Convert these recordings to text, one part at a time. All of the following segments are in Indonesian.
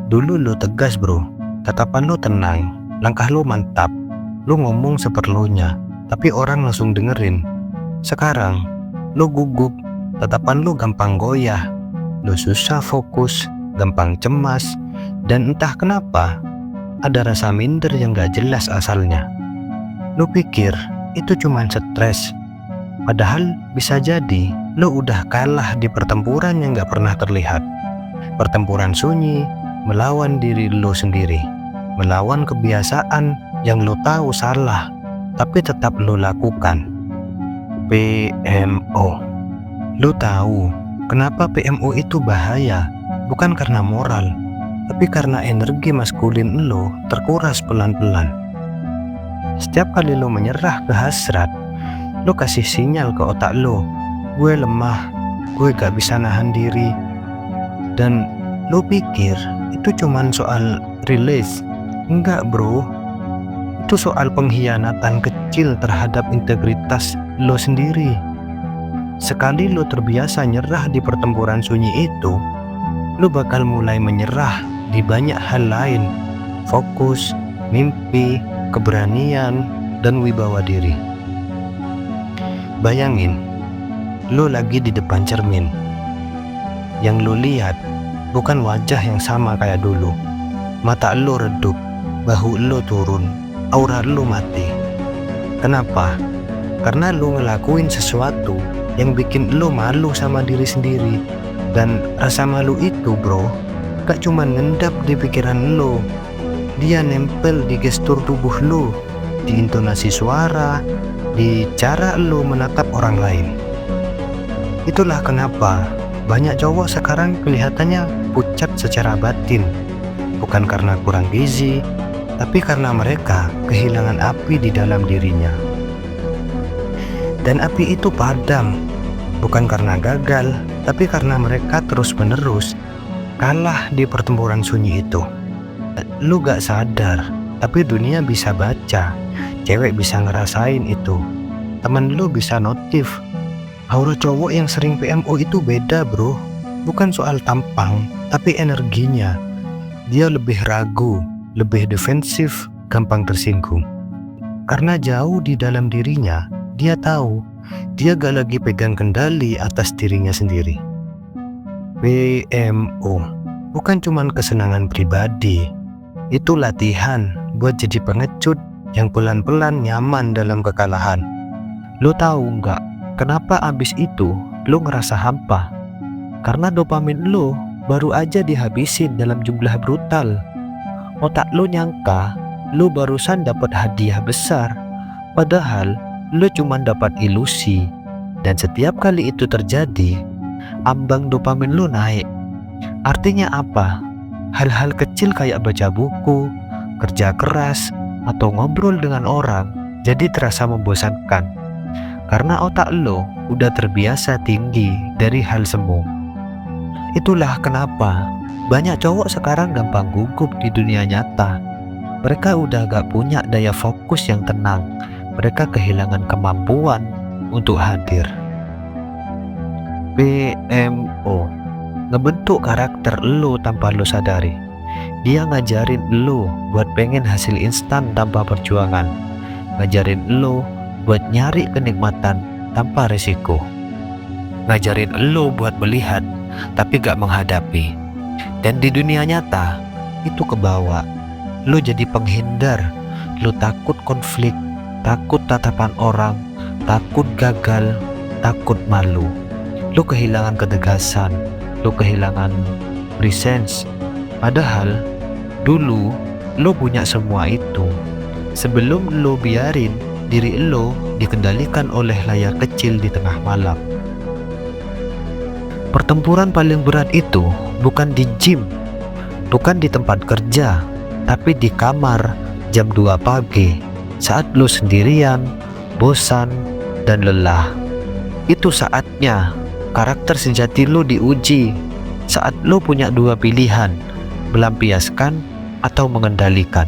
Dulu lo tegas bro, tatapan lo tenang, langkah lo mantap, lo ngomong seperlunya, tapi orang langsung dengerin. Sekarang, lo gugup, tatapan lo gampang goyah, lo susah fokus, gampang cemas, dan entah kenapa, ada rasa minder yang gak jelas asalnya. Lo pikir itu cuman stres, padahal bisa jadi lo udah kalah di pertempuran yang gak pernah terlihat. Pertempuran sunyi, melawan diri lo sendiri, melawan kebiasaan yang lo tahu salah, tapi tetap lo lakukan. PMO. Lo tahu kenapa PMO itu bahaya, bukan karena moral, tapi karena energi maskulin lo terkuras pelan-pelan. Setiap kali lo menyerah ke hasrat, lo kasih sinyal ke otak lo, gue lemah, gue gak bisa nahan diri. Dan lo pikir itu cuman soal release. Enggak bro, itu soal pengkhianatan kecil terhadap integritas lo sendiri. Sekali lo terbiasa nyerah di pertempuran sunyi itu, lo bakal mulai menyerah di banyak hal lain. Fokus, mimpi, keberanian, dan wibawa diri. Bayangin, lo lagi di depan cermin. Yang lo lihat bukan wajah yang sama kayak dulu. Mata lo redup, bahu lo turun, aura lo mati. Kenapa? Karena lo ngelakuin sesuatu yang bikin lo malu sama diri sendiri. Dan rasa malu itu bro, gak cuma ngendap di pikiran lo, dia nempel di gestur tubuh lo, di intonasi suara, di cara lo menatap orang lain. Itulah kenapa banyak cowok sekarang kelihatannya pucat secara batin, bukan karena kurang gizi, tapi karena mereka kehilangan api di dalam dirinya. Dan api itu padam, bukan karena gagal, tapi karena mereka terus-menerus kalah di pertempuran sunyi itu. Lu gak sadar, tapi dunia bisa baca, cewek bisa ngerasain itu, temen lu bisa notif. Aura cowok yang sering PMO itu beda bro, bukan soal tampang, tapi energinya. Dia lebih ragu, lebih defensif, gampang tersinggung. Karena jauh di dalam dirinya, dia tahu dia gak lagi pegang kendali atas dirinya sendiri. PMO bukan cuman kesenangan pribadi, itu latihan buat jadi pengecut yang pelan-pelan nyaman dalam kekalahan. Lo tahu nggak kenapa abis itu lo ngerasa hampa? Karena dopamin lo baru aja dihabisin dalam jumlah brutal. Otak lo nyangka lo barusan dapat hadiah besar, padahal lo cuma dapat ilusi. Dan setiap kali itu terjadi, ambang dopamin lo naik. Artinya apa? Hal-hal kecil kayak baca buku, kerja keras, atau ngobrol dengan orang jadi terasa membosankan. Karena otak lo udah terbiasa tinggi dari hal semu. Itulah kenapa banyak cowok sekarang gampang gugup di dunia nyata. Mereka udah gak punya daya fokus yang tenang. Mereka kehilangan kemampuan untuk hadir. PMO ngebentuk karakter lo tanpa lo sadari. Dia ngajarin lo buat pengen hasil instan tanpa perjuangan. Ngajarin lo buat nyari kenikmatan tanpa resiko. Ngajarin lo buat melihat tapi gak menghadapi. Dan di dunia nyata itu kebawa. Lo jadi penghindar. Lo takut konflik, takut tatapan orang, takut gagal, takut malu. Lo kehilangan ketegasan, lo kehilangan presence. Padahal dulu lo punya semua itu sebelum lo biarin diri lo dikendalikan oleh layar kecil di tengah malam. Pertempuran paling berat itu bukan di gym, bukan di tempat kerja, tapi di kamar jam 2 pagi saat lo sendirian, bosan, dan lelah. Itu saatnya karakter sejati lo diuji. Saat lo punya dua pilihan, melampiaskan atau mengendalikan.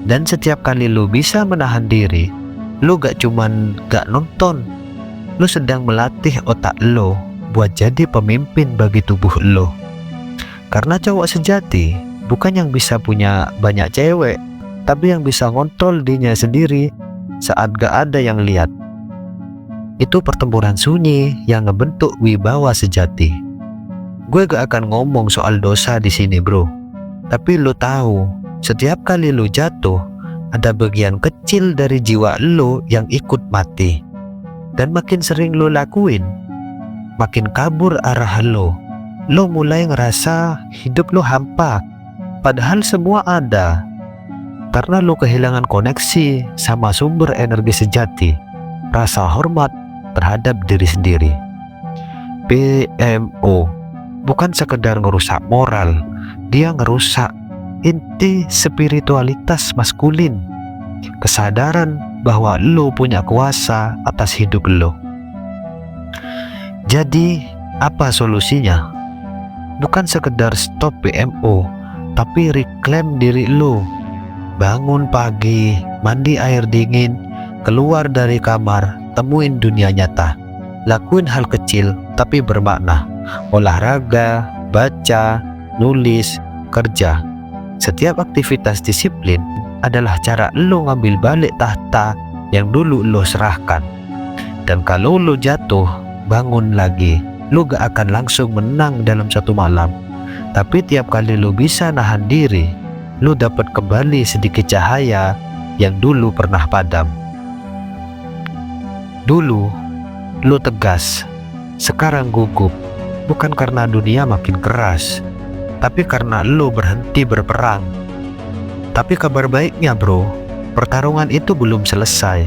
Dan setiap kali lo bisa menahan diri, lo gak cuman gak nonton, lo sedang melatih otak lo buat jadi pemimpin bagi tubuh lo. Karena cowok sejati bukan yang bisa punya banyak cewek, tapi yang bisa ngontrol dirinya sendiri saat gak ada yang lihat. Itu pertempuran sunyi yang ngebentuk wibawa sejati. Gue gak akan ngomong soal dosa di sini, bro. Tapi lo tahu, setiap kali lo jatuh, ada bagian kecil dari jiwa lo yang ikut mati. Dan makin sering lo lakuin, makin kabur arah lo. Lo mulai ngerasa hidup lo hampa, padahal semua ada. Karena lo kehilangan koneksi sama sumber energi sejati, rasa hormat terhadap diri sendiri. PMO bukan sekedar ngerusak moral, dia ngerusak inti spiritualitas maskulin. Kesadaran bahwa lo punya kuasa atas hidup lo. Jadi, apa solusinya? Bukan sekedar stop PMO, tapi reclaim diri lo. Bangun pagi, mandi air dingin, keluar dari kamar, temuin dunia nyata. Lakuin hal kecil tapi bermakna. Olahraga, baca, nulis, kerja. Setiap aktivitas disiplin adalah cara lo ngambil balik tahta yang dulu lo serahkan. Dan kalau lo jatuh, bangun lagi. Lo gak akan langsung menang dalam satu malam, tapi tiap kali lo bisa nahan diri, lo dapat kembali sedikit cahaya yang dulu pernah padam. Dulu lo tegas, sekarang gugup. Bukan karena dunia makin keras, tapi karena lo berhenti berperang. Tapi kabar baiknya, bro, pertarungan itu belum selesai.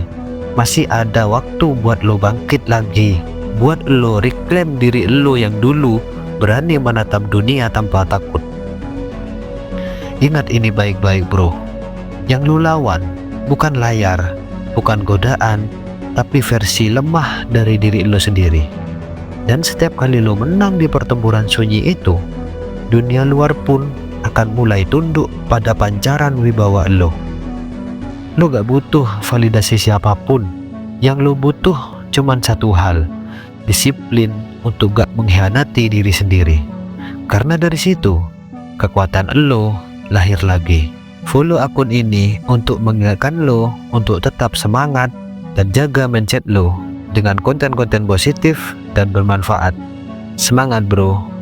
Masih ada waktu buat lo bangkit lagi, buat lo reclaim diri lo yang dulu berani menatap dunia tanpa takut. Ingat ini baik-baik, bro. Yang lo lawan bukan layar, bukan godaan, tapi versi lemah dari diri lo sendiri. Dan setiap kali lo menang di pertempuran sunyi itu, dunia luar pun akan mulai tunduk pada pancaran wibawa lo. Lo gak butuh validasi siapapun. Yang lo butuh cuman satu hal, disiplin untuk gak mengkhianati diri sendiri. Karena dari situ, kekuatan lo lahir lagi. Follow akun ini untuk mengingatkan lo untuk tetap semangat dan jaga mindset lo dengan konten-konten positif dan bermanfaat. Semangat, bro!